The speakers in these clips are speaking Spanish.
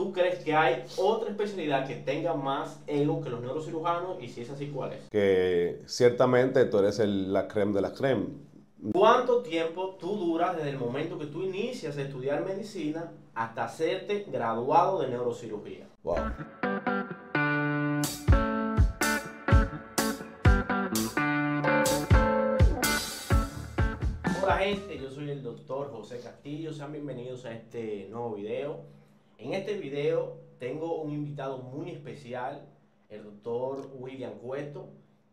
¿tú crees que hay otra especialidad que tenga más ego que los neurocirujanos? Y si es así, ¿cuál es? Que ciertamente tú eres la creme de la creme. ¿Cuánto tiempo tú duras desde el momento que tú inicias a estudiar medicina hasta hacerte graduado de neurocirugía? Wow. Hola gente, yo soy el doctor José Castillo, sean bienvenidos a este nuevo video. En este video tengo un invitado muy especial, el doctor William Cueto,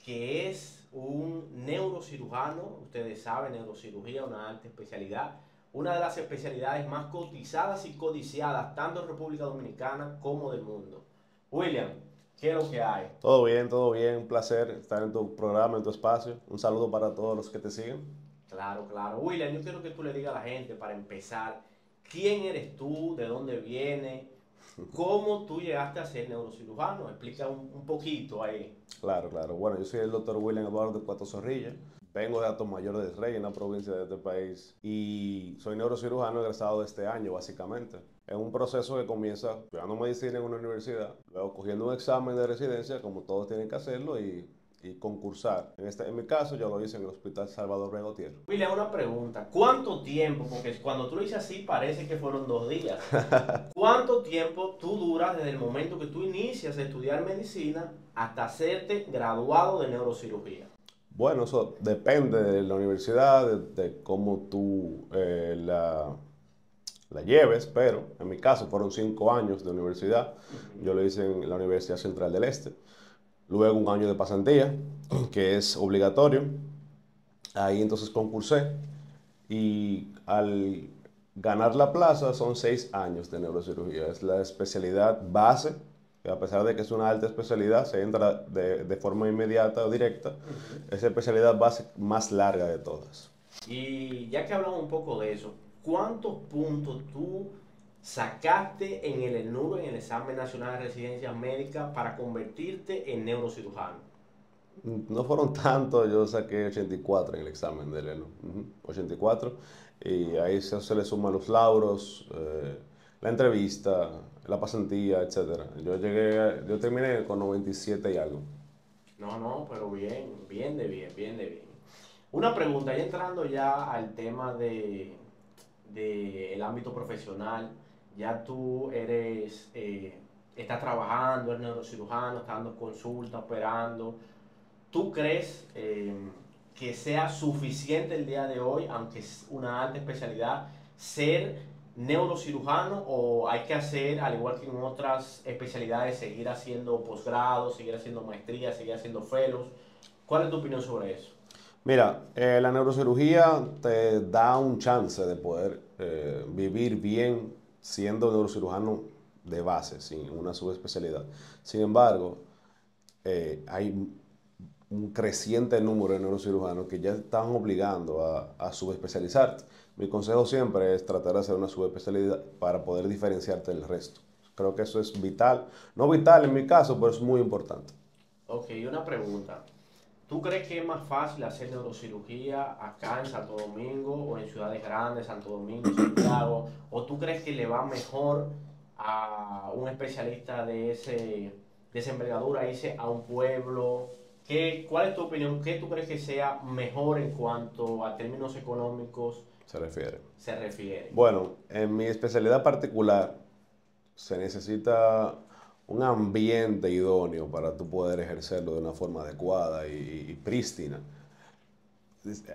que es un neurocirujano. Ustedes saben, neurocirugía, una alta especialidad, una de las especialidades más cotizadas y codiciadas tanto en República Dominicana como del mundo. William, ¿qué es lo que hay? Todo bien, un placer estar en tu programa, en tu espacio. Un saludo para todos los que te siguen. Claro, claro. William, yo quiero que tú le digas a la gente, para empezar, quién eres tú, de dónde vienes, cómo tú llegaste a ser neurocirujano. Explica un poquito ahí. Claro. Bueno, yo soy el doctor William Eduardo Cueto Zorrilla. Vengo de Atomayor del Rey, en la provincia de este país, y soy neurocirujano egresado de este año, básicamente. Es un proceso que comienza estudiando medicina en una universidad, luego cogiendo un examen de residencia, como todos tienen que hacerlo, y concursar. En mi caso, yo lo hice en el Hospital Salvador Rego Tierra. William, una pregunta. ¿Cuánto tiempo? Porque cuando tú lo dices así parece que fueron 2 días. ¿Cuánto tiempo tú duras desde el momento que tú inicias a estudiar medicina hasta hacerte graduado de neurocirugía? Bueno, eso depende de la universidad, de cómo tú la lleves, pero en mi caso fueron 5 años de universidad. Yo lo hice en la Universidad Central del Este. Luego un año de pasantía, que es obligatorio. Ahí entonces concursé y al ganar la plaza son 6 años de neurocirugía. Es la especialidad base, que a pesar de que es una alta especialidad, se entra de forma inmediata o directa. Es la especialidad base más larga de todas. Y ya que hablamos un poco de eso, ¿cuántos puntos tú sacaste en el ENURO, en el Examen Nacional de Residencias Médicas, para convertirte en neurocirujano? No fueron tantos, yo saqué 84 en el examen del ENO. 84. Y ahí se le suman los lauros, la entrevista, la pasantía, etcétera. Yo terminé con 97 y algo. No, no, pero bien, bien de bien, bien de bien. Una pregunta, ya entrando ya al tema de el ámbito profesional, ya tú estás trabajando, eres neurocirujano, estás dando consulta, operando. ¿Tú crees que sea suficiente el día de hoy, aunque es una alta especialidad, ser neurocirujano, o hay que hacer, al igual que en otras especialidades, seguir haciendo posgrado, seguir haciendo maestría, seguir haciendo fellows? ¿Cuál es tu opinión sobre eso? Mira, la neurocirugía te da un chance de poder vivir bien siendo neurocirujano de base, sin una subespecialidad. Sin embargo, hay un creciente número de neurocirujanos que ya están obligando a subespecializarte. Mi consejo siempre es tratar de hacer una subespecialidad para poder diferenciarte del resto. Creo que eso es vital. No vital en mi caso, pero es muy importante. Ok, una pregunta. ¿Tú crees que es más fácil hacer neurocirugía acá en Santo Domingo o en ciudades grandes, Santo Domingo, Santiago? ¿O tú crees que le va mejor a un especialista de esa envergadura irse a un pueblo? ¿Cuál es tu opinión? ¿Qué tú crees que sea mejor en cuanto a términos económicos Se refiere. se refiere? Bueno, en mi especialidad particular se necesita un ambiente idóneo para tú poder ejercerlo de una forma adecuada y prístina.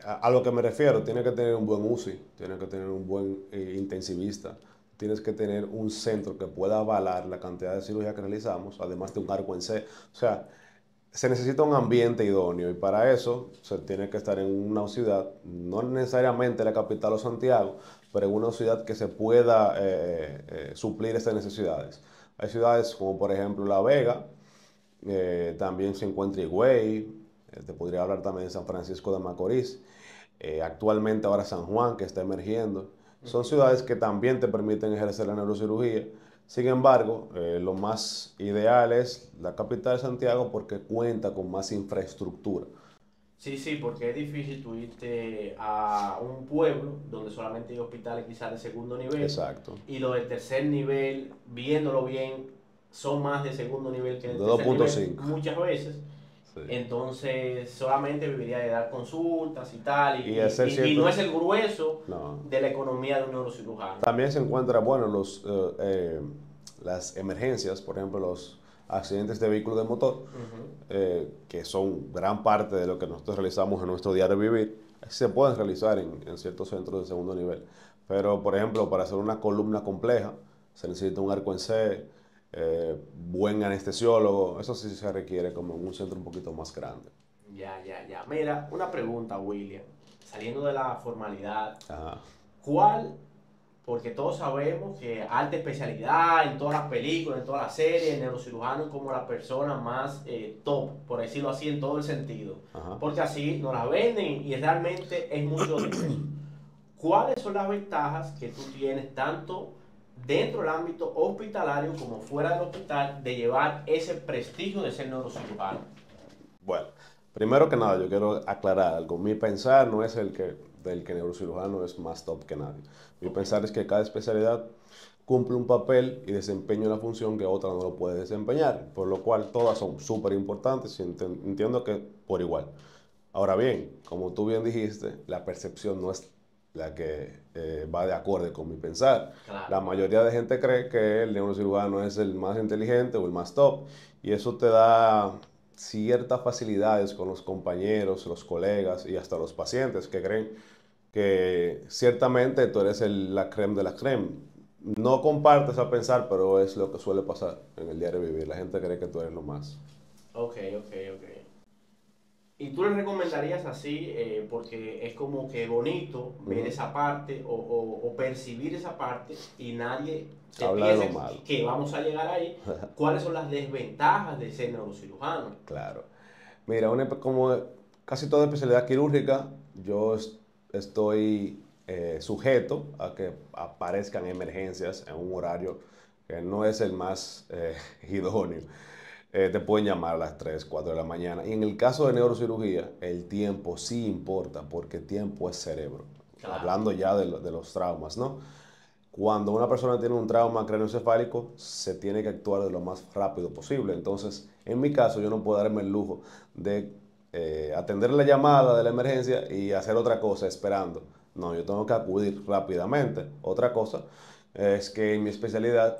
A lo que me refiero, tiene que tener un buen UCI, tiene que tener un buen intensivista, tienes que tener un centro que pueda avalar la cantidad de cirugía que realizamos, además de un arco en C. O sea, se necesita un ambiente idóneo y para eso se tiene que estar en una ciudad, no necesariamente la capital o Santiago, pero en una ciudad que se pueda suplir estas necesidades. Hay ciudades como por ejemplo La Vega, también se encuentra Higüey, te podría hablar también de San Francisco de Macorís, actualmente ahora San Juan que está emergiendo. Son ciudades que también te permiten ejercer la neurocirugía. Sin embargo, lo más ideal es la capital de Santiago porque cuenta con más infraestructura. Sí, sí, porque es difícil tú irte a un pueblo donde solamente hay hospitales quizás de segundo nivel Exacto. y los de tercer nivel, viéndolo bien, son más de segundo nivel que de De tercer nivel 2.5. muchas veces. Sí. Entonces solamente viviría de dar consultas y tal, Y hacer y no cierto. es el grueso No. de la economía de un neurocirujano. También se encuentra, bueno, las emergencias, por ejemplo, los accidentes de vehículos de motor, Ujú. que son gran parte de lo que nosotros realizamos en nuestro diario vivir, se pueden realizar en ciertos centros de segundo nivel. Pero, por ejemplo, para hacer una columna compleja, se necesita un arco en C, buen anestesiólogo, eso sí se requiere como en un centro un poquito más grande. Ya, ya, ya. Mira, una pregunta, William. Saliendo de la formalidad, Ajá. ¿cuál? Porque todos sabemos que alta especialidad en todas las películas, en todas las series, el neurocirujano es como la persona más top, por decirlo así, en todo el sentido. Ajá. Porque así nos la venden y realmente es mucho de eso. ¿Cuáles son las ventajas que tú tienes tanto dentro del ámbito hospitalario como fuera del hospital de llevar ese prestigio de ser neurocirujano? Bueno, primero que nada, yo quiero aclarar algo. Mi pensar no es el que del que neurocirujano es más top que nadie. Mi Ok, pensar es que cada especialidad cumple un papel y desempeña una función que otra no lo puede desempeñar, por lo cual todas son súper importantes y entiendo que por igual. Ahora bien, como tú bien dijiste, la percepción no es la que va de acorde con mi pensar. La claro. mayoría de gente cree que el neurocirujano es el más inteligente o el más top y eso te da ciertas facilidades con los compañeros, los colegas y hasta los pacientes que creen que ciertamente tú eres la creme de la creme. No compartes a pensar, pero es lo que suele pasar en el diario vivir. La gente cree que tú eres lo más. Ok, ok, ok. ¿Y tú le recomendarías así, porque es como que bonito ver Ujú. esa parte o percibir esa parte y nadie se Habla de lo piense malo. que vamos a llegar ahí? ¿Cuáles son las desventajas de ser neurocirujano? Claro. Mira, como casi toda especialidad quirúrgica, estoy sujeto a que aparezcan emergencias en un horario que no es el más idóneo. Te pueden llamar a las 3, 4 de la mañana. Y en el caso de neurocirugía, el tiempo sí importa porque tiempo es cerebro. Claro. Hablando ya de los traumas, ¿no? Cuando una persona tiene un trauma craneoencefálico, se tiene que actuar de lo más rápido posible. Entonces, en mi caso, yo no puedo darme el lujo de atender la llamada de la emergencia y hacer otra cosa esperando. No, yo tengo que acudir rápidamente. Otra cosa es que en mi especialidad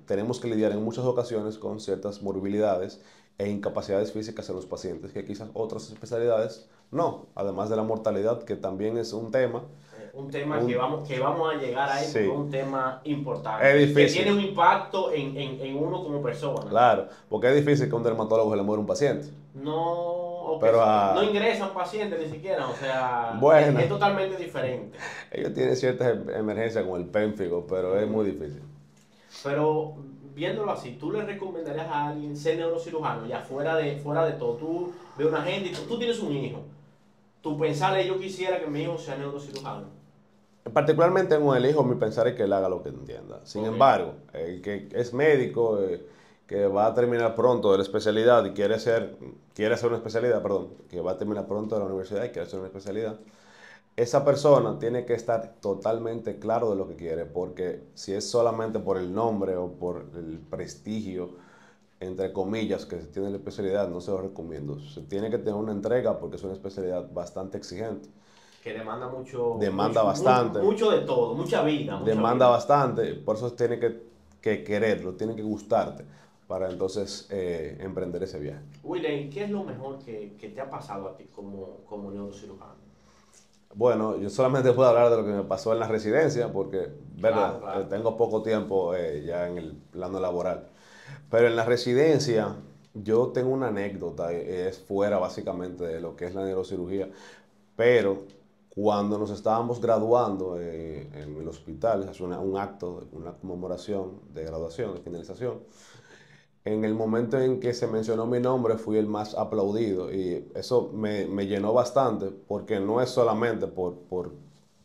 tenemos que lidiar en muchas ocasiones con ciertas morbilidades e incapacidades físicas en los pacientes que quizás otras especialidades no. Además de la mortalidad, que también es un tema. Un tema Un, que vamos a llegar ahí porque es sí, un tema es importante y que tiene un difícil, impacto en uno como persona. claro, porque es difícil que a un dermatólogo se le muera un paciente. No, o Pero que no ingresan pacientes ni siquiera, o sea, es bueno, totalmente diferente. ellos tienen ciertas emergencias con el pénfigo, pero es muy Ujú. difícil. Pero viéndolo así, ¿tú le recomendarías a alguien ser neurocirujano, ya fuera de todo? Tú ves una gente y tú tienes un hijo. Tú pensarle, yo quisiera que mi hijo sea neurocirujano. Particularmente con el hijo, mi pensar es que él haga lo que entienda. Sin Ok, embargo, el que es médico, que va a terminar pronto de la especialidad y quiere hacer una especialidad, perdón, que va a terminar pronto de la universidad y quiere hacer una especialidad, esa persona tiene que estar totalmente claro de lo que quiere, porque si es solamente por el nombre o por el prestigio, entre comillas, que se tiene en la especialidad, no se lo recomiendo. Se tiene que tener una entrega porque es una especialidad bastante exigente. que demanda mucho, Demanda mucho, bastante, mucho de todo, mucha vida, mucha demanda vida. bastante, por eso tiene que quererlo, tiene que gustarte para entonces emprender ese viaje. William, ¿qué es lo mejor que te ha pasado a ti como neurocirujano? Bueno, yo solamente puedo hablar de lo que me pasó en la residencia, porque, Claro, verdad, claro. tengo poco tiempo ya en el plano laboral. Pero en la residencia yo tengo una anécdota, es fuera básicamente de lo que es la neurocirugía, pero cuando nos estábamos graduando en el hospital, se hace un acto, una conmemoración de graduación, de finalización. En el momento en que se mencionó mi nombre fui el más aplaudido y eso me llenó bastante porque no es solamente por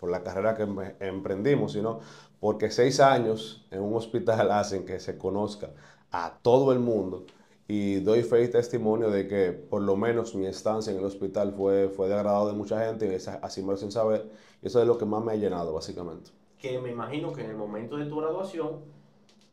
la carrera que emprendimos, sino porque 6 años en un hospital hacen que se conozca a todo el mundo y doy fe y testimonio de que por lo menos mi estancia en el hospital fue de agrado de mucha gente y así me lo sin saber. Y eso es lo que más me ha llenado, básicamente. Que me imagino que en el momento de tu graduación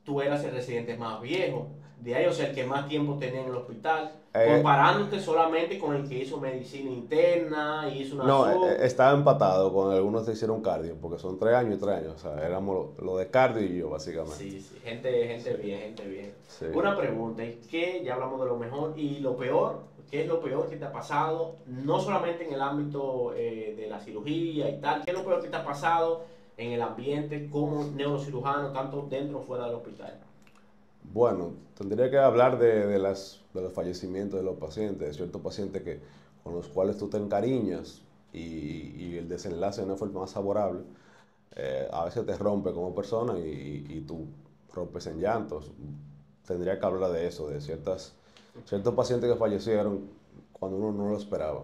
tú eras el residente más viejo de ahí, o sea, el que más tiempo tenía en el hospital, Eh, comparándote solamente con el que hizo medicina interna, hizo una no, sub. estaba empatado con algunos que hicieron cardio, porque son 3 años y 3 años. O sea, éramos lo de cardio y yo, básicamente. Sí, sí, gente, Sí, gente bien, gente bien. sí. Una pregunta, ¿y qué? Ya hablamos de lo mejor y lo peor. ¿Qué es lo peor que te ha pasado? No solamente en el ámbito de la cirugía y tal. ¿Qué es lo peor que te ha pasado en el ambiente como neurocirujano, tanto dentro o fuera del hospital? Bueno, tendría que hablar de los fallecimientos de los pacientes, de ciertos pacientes con los cuales tú te encariñas y el desenlace no fue el más favorable. A veces te rompe como persona y tú rompes en llantos. Tendría que hablar de eso, de ciertos pacientes que fallecieron cuando uno no lo esperaba.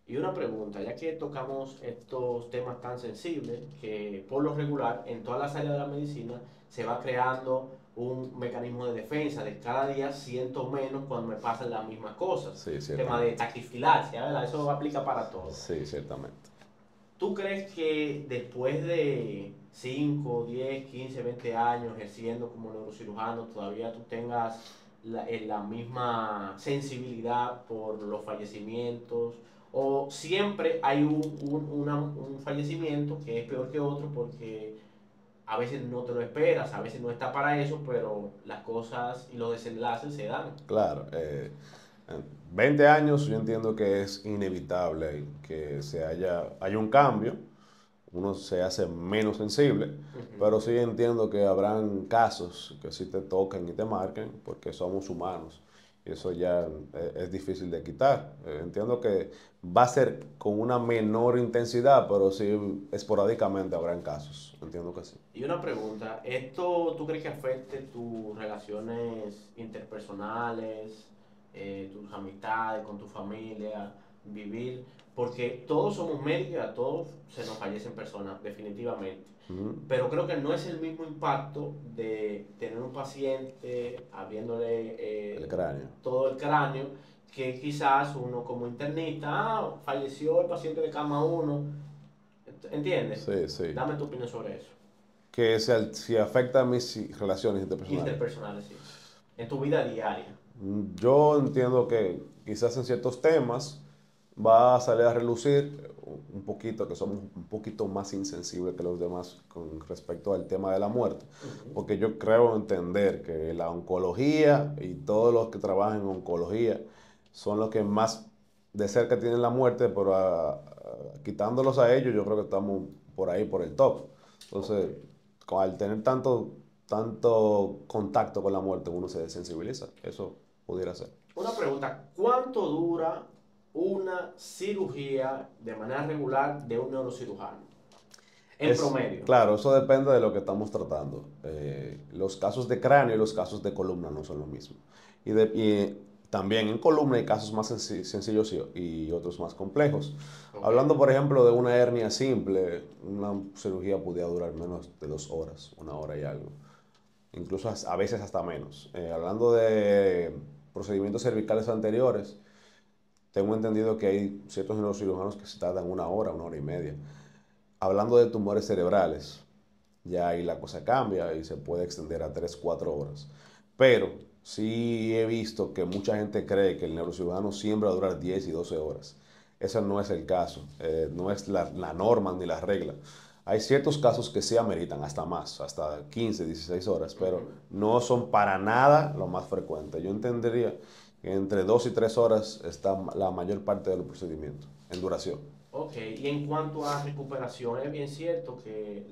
Y una pregunta, ya que tocamos estos temas tan sensibles, que por lo regular en todas las áreas de la medicina se va creando un mecanismo de defensa, de cada día siento menos cuando me pasan las mismas cosas. Sí, Tema de ciertamente. taquifilaxia, ¿verdad? Eso aplica para todo. Sí, ciertamente. ¿Tú crees que después de 5, 10, 15, 20 años ejerciendo como neurocirujano, todavía tú tengas la misma sensibilidad por los fallecimientos? ¿O siempre hay un fallecimiento que es peor que otro porque a veces no te lo esperas, a veces no está para eso, pero las cosas y los desenlaces se dan? Claro, en 20 años yo entiendo que es inevitable que haya un cambio, uno se hace menos sensible, pero Ujú. sí entiendo que habrán casos que sí te toquen y te marquen porque somos humanos y eso ya es difícil de quitar. Entiendo que va a ser con una menor intensidad, pero sí esporádicamente habrán casos, entiendo que sí. Y una pregunta, ¿esto tú crees que afecte tus relaciones interpersonales, tus amistades con tu familia, vivir? Porque todos somos médicos y a todos se nos fallecen personas, definitivamente. Ujú. Pero creo que no es el mismo impacto de tener un paciente abriéndole El cráneo. todo el cráneo que quizás uno como internista, falleció el paciente de cama uno, ¿entiendes? Sí, sí. Dame tu opinión sobre eso. Que si afecta a mis relaciones interpersonales. Interpersonales, sí. En tu vida diaria. Yo entiendo que quizás en ciertos temas va a salir a relucir un poquito, que somos un poquito más insensibles que los demás con respecto al tema de la muerte, Ujú. porque yo creo entender que la oncología y todos los que trabajan en oncología son los que más de cerca tienen la muerte, pero quitándolos a ellos yo creo que estamos por ahí, por el top. Ok. Entonces, al tener tanto contacto con la muerte, uno se desensibiliza. Eso pudiera ser. Una pregunta, ¿cuánto dura una cirugía de manera regular de un neurocirujano? En promedio. Claro, eso depende de lo que estamos tratando. Los casos de cráneo y los casos de columna no son lo mismo. Y también en columna hay casos más sencillos y otros más complejos. Ok. Hablando, por ejemplo, de una hernia simple, una cirugía podría durar menos de 2 horas, 1 hora y algo. Incluso a veces hasta menos. Hablando de procedimientos cervicales anteriores, tengo entendido que hay ciertos neurocirujanos que se tardan 1 hora, 1 hora y media. Hablando de tumores cerebrales, ya ahí la cosa cambia y se puede extender a 3 4 horas. Pero sí he visto que mucha gente cree que el neurocirujano siempre va a durar 10 y 12 horas. Ese no es el caso, no es la norma ni la regla. Hay ciertos casos que sí ameritan hasta más, hasta 15 16 horas, pero Ujú. no son para nada lo más frecuente. Yo entendería que entre 2 y 3 horas está la mayor parte del procedimiento en duración. Ok, y en cuanto a recuperación, es bien cierto que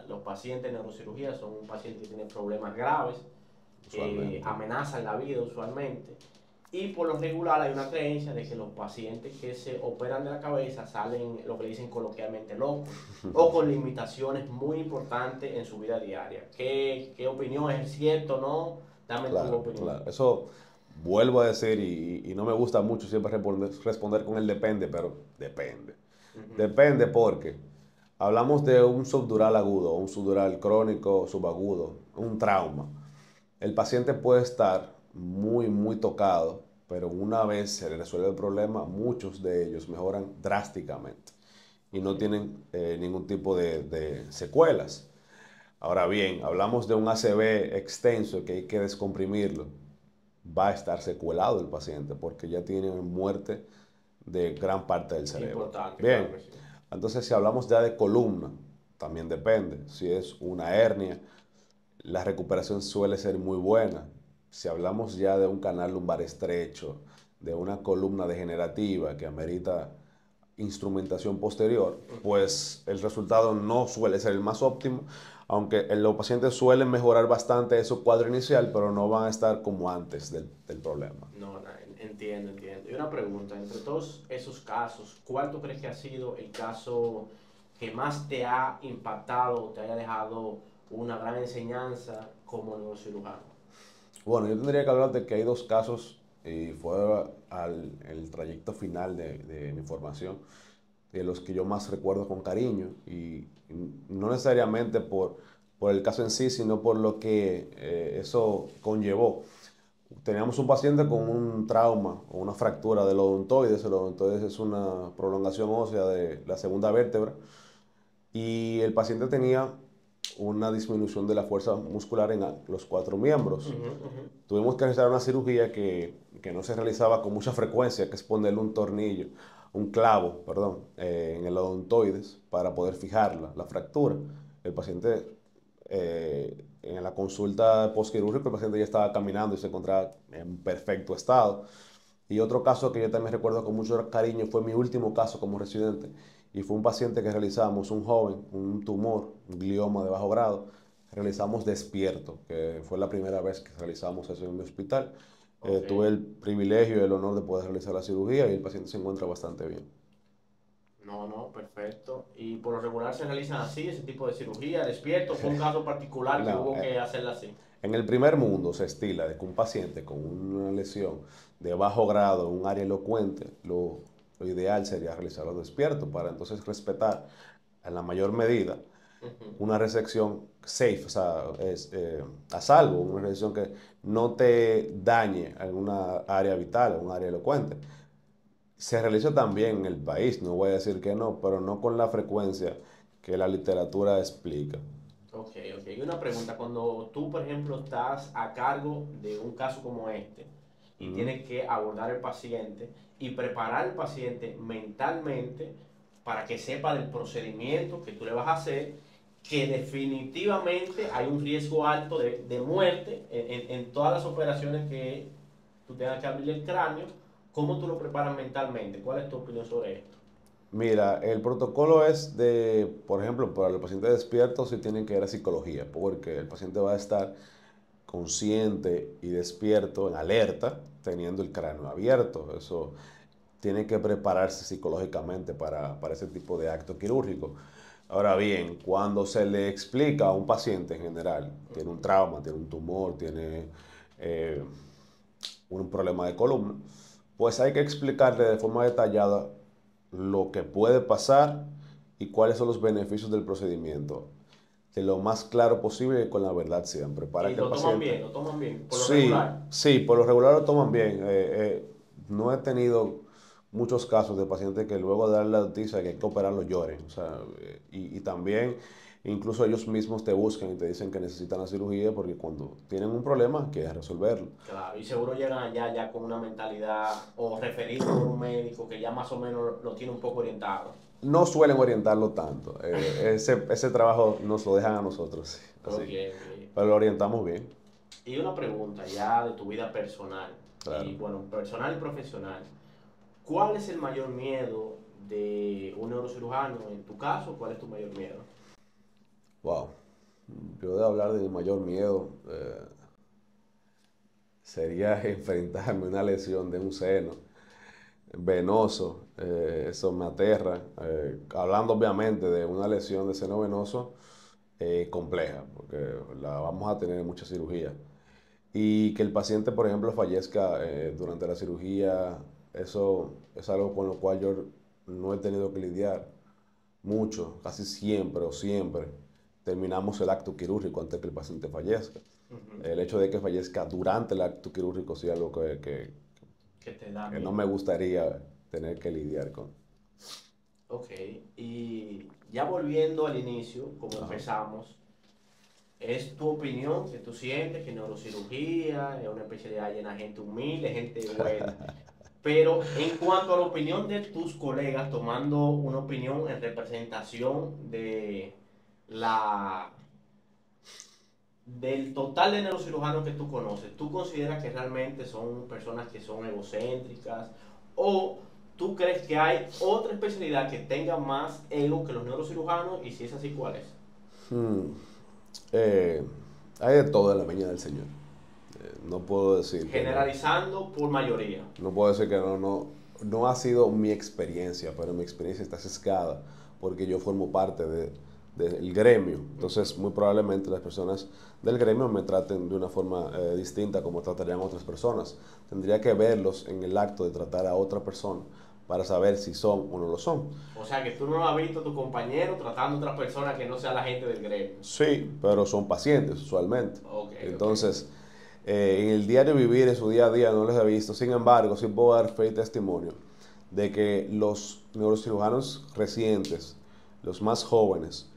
los pacientes de neurocirugía son un paciente que tiene problemas graves, que Usualmente. amenazan la vida usualmente. Y por lo regular hay una creencia de que los pacientes que se operan de la cabeza salen, lo que le dicen coloquialmente, locos o con limitaciones muy importantes en su vida diaria. ¿Qué opinión es cierto o no? Dame tu Claro, opinión. claro. Eso vuelvo a decir y no me gusta mucho siempre responder con el depende, pero depende. Ujú. Depende porque hablamos de un subdural agudo, un subdural crónico, subagudo, un trauma. El paciente puede estar muy, muy tocados, pero una vez se les resuelve el problema, muchos de ellos mejoran drásticamente y no Ok. tienen ningún tipo de secuelas. Ahora bien, hablamos de un ACV extenso que hay que descomprimirlo. Va a estar secuelado el paciente porque ya tiene muerte de gran parte del cerebro. Importante, claro Bien, que sí. entonces si hablamos ya de columna, también depende. Si es una hernia, la recuperación suele ser muy buena. Si hablamos ya de un canal lumbar estrecho, de una columna degenerativa que amerita instrumentación posterior, Ujú. pues el resultado no suele ser el más óptimo, aunque los pacientes suelen mejorar bastante su cuadro inicial, pero no van a estar como antes del problema. No, no, entiendo, entiendo. Y una pregunta, entre todos esos casos, ¿cuál tú crees que ha sido el caso que más te ha impactado o te haya dejado una gran enseñanza como neurocirujano? Bueno, yo tendría que hablar de que hay dos casos y fue el trayecto final de mi formación, de los que yo más recuerdo con cariño y no necesariamente por el caso en sí, sino por lo que eso conllevó. Teníamos un paciente con un trauma o una fractura del odontoides. El odontoides es una prolongación ósea de la segunda vértebra y el paciente tenía una disminución de la fuerza muscular en los cuatro miembros. Ujú, ujú. Tuvimos que realizar una cirugía que no se realizaba con mucha frecuencia, que es ponerle un tornillo, un clavo, perdón, en el odontoides para poder fijar la fractura. El paciente, en la consulta postquirúrgica, el paciente ya estaba caminando y se encontraba en perfecto estado. Y otro caso que yo también recuerdo con mucho cariño fue mi último caso como residente. Y fue un paciente que realizamos, un joven, un tumor, un glioma de bajo grado. Realizamos despierto, que fue la primera vez que realizamos eso en mi hospital. Ok. Tuve el privilegio y el honor de poder realizar la cirugía y el paciente se encuentra bastante bien. No, no, perfecto. Y por lo regular se realizan así, ese tipo de cirugía, despierto, fue un caso particular que No, hubo que hacerla así. en el primer mundo se estila de que un paciente con una lesión de bajo grado, un área elocuente, lo ideal sería realizarlo despierto para entonces respetar en la mayor medida Ujú. una resección safe, o sea, a salvo, una resección que no te dañe alguna área vital, un área elocuente. Se realiza también en el país, no voy a decir que no, pero no con la frecuencia que la literatura explica. Ok, ok. Y una pregunta, cuando tú, por ejemplo, estás a cargo de un caso como este y Ujú. tienes que abordar al paciente y preparar al paciente mentalmente para que sepa del procedimiento que tú le vas a hacer, que definitivamente hay un riesgo alto de muerte en todas las operaciones que tú tengas que abrir el cráneo, ¿cómo tú lo preparas mentalmente? ¿Cuál es tu opinión sobre esto? Mira, el protocolo es de, por ejemplo, para los pacientes despiertos sí tienen que ir a psicología, porque el paciente va a estar consciente y despierto, en alerta, teniendo el cráneo abierto. Eso tiene que prepararse psicológicamente para ese tipo de acto quirúrgico. Ahora bien, cuando se le explica a un paciente en general, tiene un trauma, tiene un tumor, tiene eh, un problema de columna, pues hay que explicarle de forma detallada lo que puede pasar y cuáles son los beneficios del procedimiento, de lo más claro posible y con la verdad siempre, para Y que el paciente... lo toman bien, por lo Sí, regular. sí, por lo regular lo toman bien. No he tenido muchos casos de pacientes que luego de dar la noticia de que hay que operarlo lloren. O sea, y también incluso ellos mismos te buscan y te dicen que necesitan la cirugía porque cuando tienen un problema quieren resolverlo. Claro, y seguro llegan allá ya con una mentalidad o referido por un médico que ya más o menos lo tiene un poco orientado. No suelen orientarlo tanto. Ese trabajo nos lo dejan a nosotros, sí, Ok, así. ok. Pero lo orientamos bien, Y una pregunta ya de tu vida personal, y claro. bueno, personal y profesional. ¿Cuál es el mayor miedo de un neurocirujano? En tu caso, ¿cuál es tu mayor miedo? Wow. Yo de hablar de mi mayor miedo, sería enfrentarme a una lesión de un seno venoso. Eso me aterra. Hablando obviamente de una lesión de seno venoso compleja, porque la vamos a tener en mucha cirugía. Y que el paciente, por ejemplo, fallezca durante la cirugía, eso es algo con lo cual yo no he tenido que lidiar mucho, casi siempre o siempre terminamos el acto quirúrgico antes que el paciente fallezca. El hecho de que fallezca durante el acto quirúrgico sí es algo Que te da que no miedo. me gustaría tener que lidiar con. Ok, y ya volviendo al inicio, como Ajá. empezamos, ¿es tu opinión que tú sientes que neurocirugía es una especialidad llena de gente humilde, gente buena? Pero en cuanto a la opinión de tus colegas, tomando una opinión en representación de la del total de neurocirujanos que tú conoces, ¿tú consideras que realmente son personas que son egocéntricas o tú crees que hay otra especialidad que tenga más ego que los neurocirujanos y si es así, ¿cuál es? Hmm. Eh, Hay de todo en la viña del Señor. No puedo decir que no. Generalizando por mayoría. No puedo decir que no ha sido mi experiencia, pero mi experiencia está sesgada porque yo formo parte del gremio. Entonces, muy probablemente las personas del gremio me traten de una forma distinta como tratarían otras personas. Tendría que verlos en el acto de tratar a otra persona para saber si son o no lo son. O sea que tú no has visto a tu compañero tratando a otra persona que no sea la gente del gremio. Sí, pero son pacientes usualmente. Ok, ok. Entonces, en el diario vivir, en su día a día, no los he visto. Sin embargo, sí puedo dar fe y testimonio de que los neurocirujanos recientes, los más jóvenes,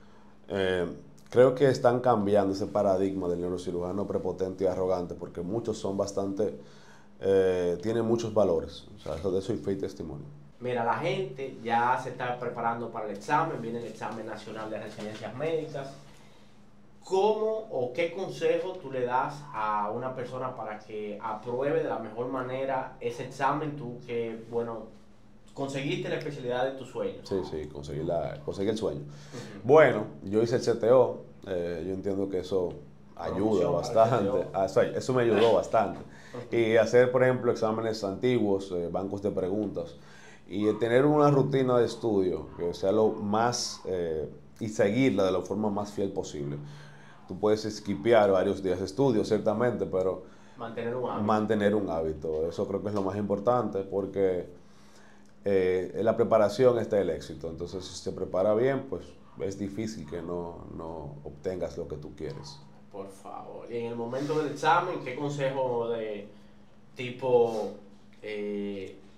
eh, creo que están cambiando ese paradigma del neurocirujano prepotente y arrogante, porque muchos son bastante, tienen muchos valores. O sea, eso de eso hay fe y testimonio. Mira, la gente ya se está preparando para el examen, viene el examen nacional de residencias médicas. ¿Cómo o qué consejo tú le das a una persona para que apruebe de la mejor manera ese examen? Tú que, bueno, conseguiste la especialidad de tus sueños. Sí, sí, conseguí el sueño. Ujú. Bueno, yo hice el CTO, yo entiendo que eso ayuda Promoción para el bastante, CTO. eso me ayudó bastante. Ujú. Y hacer, por ejemplo, exámenes antiguos, bancos de preguntas, y tener una rutina de estudio que sea lo más, y seguirla de la forma más fiel posible. Tú puedes esquipear varios días de estudio, ciertamente, pero Mantener un hábito. mantener un hábito, eso creo que es lo más importante, porque en la preparación está el éxito. Entonces, si se prepara bien, pues es difícil que no obtengas lo que tú quieres. Por favor. Y en el momento del examen, ¿qué consejo de tipo,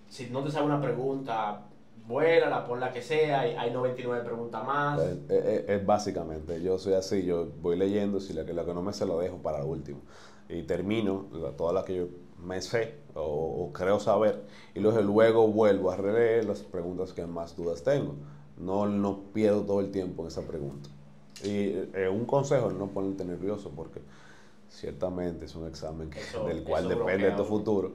si no te sabe una pregunta, vuélala, pon la que sea, y hay 99 preguntas más? Es básicamente, yo soy así, yo voy leyendo, si la que no me se lo dejo para lo último. Y termino toda la que yo me sé o creo saber, y luego vuelvo a releer las preguntas que más dudas tengo. No pierdo todo el tiempo en esa pregunta. Y un consejo, no ponerte nervioso, porque ciertamente es un examen del cual Eso depende de bloquea a tu uno. futuro,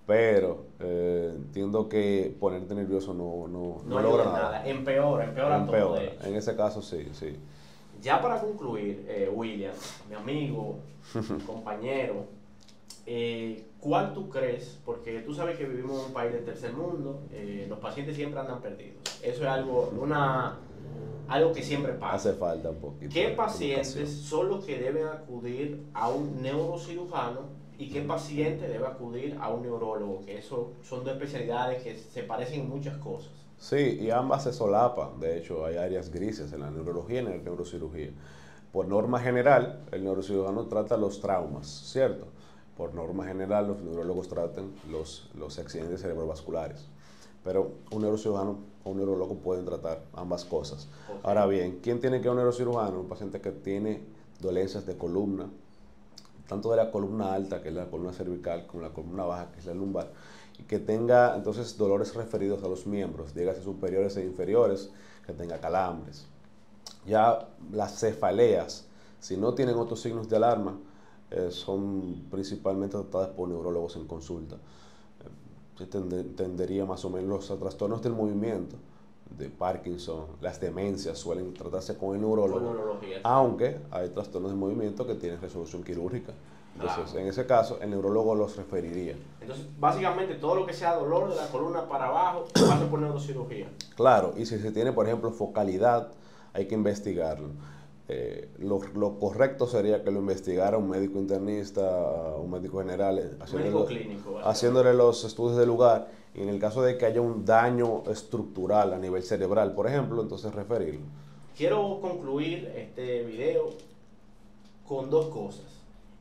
pero entiendo que ponerte nervioso No no ayuda logra en nada. nada, empeora todo, de Empeora. hecho. En ese caso, sí, sí. Ya para concluir, William, mi amigo, compañero, ¿cuál tú crees? Porque tú sabes que vivimos en un país del tercer mundo, los pacientes siempre andan perdidos. Eso es algo que siempre Hace pasa. falta un poquito ¿Qué de pacientes educación. son los que deben acudir a un neurocirujano y qué paciente debe acudir a un neurólogo? Que eso son dos especialidades que se parecen en muchas cosas. Sí, y ambas se solapan. De hecho, hay áreas grises en la neurología y en la neurocirugía. Por norma general, el neurocirujano trata los traumas, ¿cierto? Por norma general, los neurólogos tratan los accidentes cerebrovasculares. Pero un neurocirujano o un neurólogo pueden tratar ambas cosas. Ok. Ahora bien, ¿quién tiene que ir a un neurocirujano? Un paciente que tiene dolencias de columna, tanto de la columna alta, que es la columna cervical, como la columna baja, que es la lumbar, y que tenga entonces dolores referidos a los miembros, dígase superiores e inferiores, que tenga calambres. Ya las cefaleas, si no tienen otros signos de alarma, son principalmente tratadas por neurólogos en consulta. Se tendería más o menos los trastornos del movimiento, de Parkinson, las demencias suelen tratarse con el Con neurólogo, neurología, sí. aunque hay trastornos de movimiento que tienen resolución quirúrgica. Entonces, Claro. en ese caso, el neurólogo los referiría. Entonces, básicamente todo lo que sea dolor de la columna para abajo pasa por neurocirugía. Claro, y si se tiene, por ejemplo, focalidad, hay que investigarlo. Lo correcto sería que lo investigara un médico internista, un médico general, Médico clínico, básicamente. haciéndole los estudios del lugar. Y en el caso de que haya un daño estructural a nivel cerebral, por ejemplo, entonces referirlo. Quiero concluir este video con dos cosas.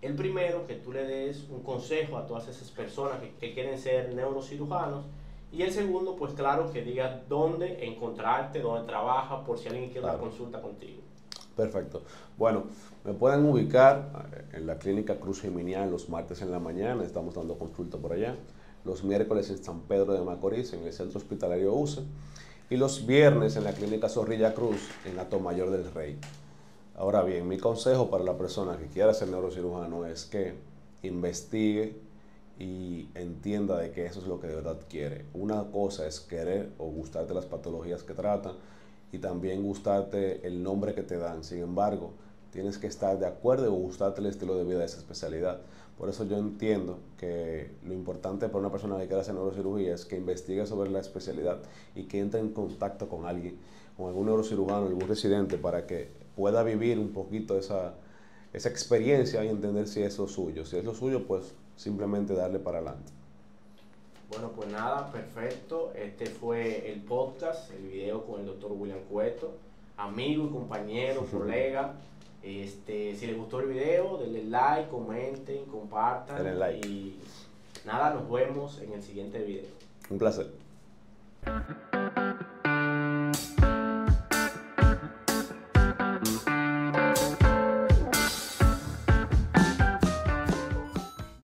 El primero, que tú le des un consejo a todas esas personas que quieren ser neurocirujanos. Y el segundo, pues claro, que digas dónde encontrarte, dónde trabajas, por si alguien quiere una Claro. consulta contigo. Perfecto. Bueno, me pueden ubicar en la clínica Cruz Geminiana los martes en la mañana, estamos dando consulta por allá. Los miércoles en San Pedro de Macorís, en el centro hospitalario UCE. Y los viernes en la clínica Zorrilla Cruz, en Atomayor del Rey. Ahora bien, mi consejo para la persona que quiera ser neurocirujano es que investigue y entienda de que eso es lo que de verdad quiere. Una cosa es querer o gustarte las patologías que tratan y también gustarte el nombre que te dan. Sin embargo, tienes que estar de acuerdo o gustarte el estilo de vida de esa especialidad. Por eso yo entiendo que lo importante para una persona que quiera hacer neurocirugía es que investigue sobre la especialidad y que entre en contacto con alguien, con algún neurocirujano, algún residente, para que pueda vivir un poquito esa experiencia y entender si es lo suyo. Si es lo suyo, pues simplemente darle para adelante. Bueno, pues nada, perfecto. Este fue el podcast, el video con el doctor William Cueto, amigo y compañero, colega. Si les gustó el video, denle like, comenten, compartan. Denle like. Y nada, nos vemos en el siguiente video. Un placer.